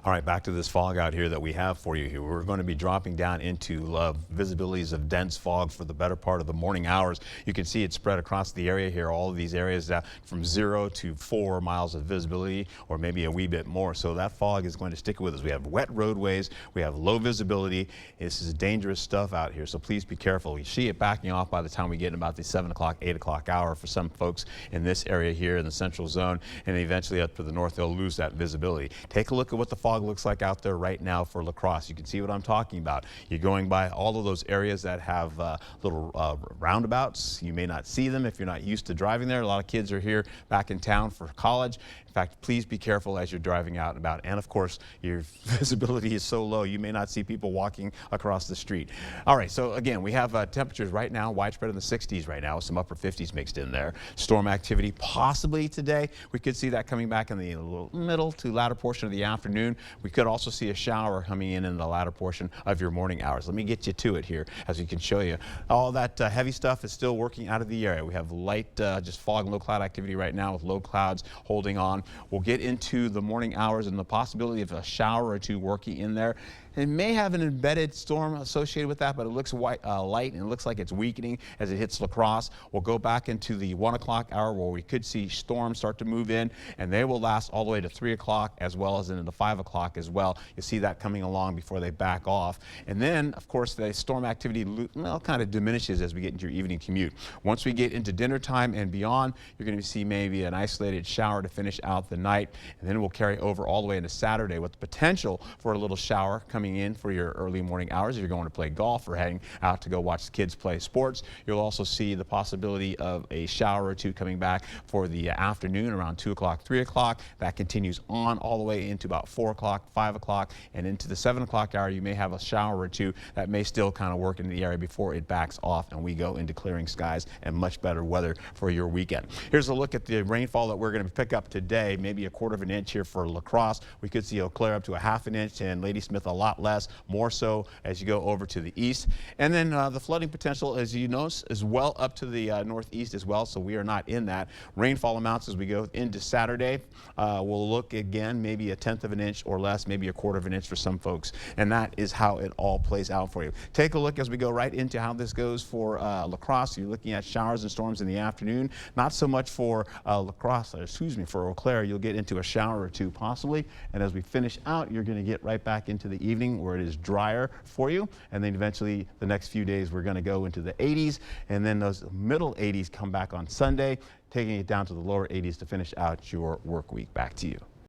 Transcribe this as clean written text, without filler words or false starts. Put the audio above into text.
All right, back to this fog out here that we have for you here. We're going to be dropping down into visibilities of dense fog for the better part of the morning hours. You can see it spread across the area here, all of these areas from 0 to 4 miles of visibility, or maybe a wee bit more. So that fog is going to stick with us. We have wet roadways, we have low visibility. This is dangerous stuff out here, so please be careful. You see it backing off by the time we get in about the 7 o'clock, 8 o'clock hour for some folks in this area here in the central zone, and eventually up to the north, they'll lose that visibility. Take a look at what the fog looks like out there right now for La Crosse. You can see what I'm talking about. You're going by all of those areas that have little roundabouts. You may not see them if you're not used to driving there. A lot of kids are here back in town for college. In fact, please be careful as you're driving out and about. And of course, your visibility is so low, you may not see people walking across the street. All right, so again, we have temperatures right now, widespread in the 60s right now, some upper 50s mixed in there. Storm activity possibly today. We could see that coming back in the middle to latter portion of the afternoon. We could also see a shower coming in the latter portion of your morning hours. Let me get you to it here as we can show you. All that heavy stuff is still working out of the area. We have light, just fog and low cloud activity right now with low clouds holding on. We'll get into the morning hours and the possibility of a shower or two working in there. It may have an embedded storm associated with that, but it looks light and it looks like it's weakening as it hits La Crosse. We'll go back into the 1 o'clock hour where we could see storms start to move in, and they will last all the way to 3 o'clock as well as into the 5 o'clock as well. You see that coming along before they back off. And then, of course, the storm activity kind of diminishes as we get into your evening commute. Once we get into dinner time and beyond, you're going to see maybe an isolated shower to finish out the night, and then we'll carry over all the way into Saturday with the potential for a little shower coming in for your early morning hours if you're going to play golf or heading out to go watch the kids play sports. You'll also see the possibility of a shower or two coming back for the afternoon around 2 o'clock, 3 o'clock. That continues on all the way into about 4 o'clock, 5 o'clock, and into the 7 o'clock hour. You may have a shower or two that may still kind of work in the area before it backs off and we go into clearing skies and much better weather for your weekend. Here's a look at the rainfall that we're going to pick up today, maybe a 1/4 of an inch here for La Crosse. We could see Eau Claire up to a 1/2 an inch, and Ladysmith a lot less, more so as you go over to the east. And then the flooding potential, as you notice, is well up to the northeast as well, so we are not in that. Rainfall amounts as we go into Saturday, we'll look again, maybe a 1/10 of an inch or less, maybe a 1/4 of an inch for some folks. And that is how it all plays out for you. Take a look as we go right into how this goes for La Crosse. You're looking at showers and storms in the afternoon. Not so much for La Crosse, for Eau Claire. You'll get into a shower or two possibly. And as we finish out, you're going to get right back into the evening where it is drier for you. And then eventually the next few days we're going to go into the 80s. And then those middle 80s come back on Sunday, taking it down to the lower 80s to finish out your work week. Back to you.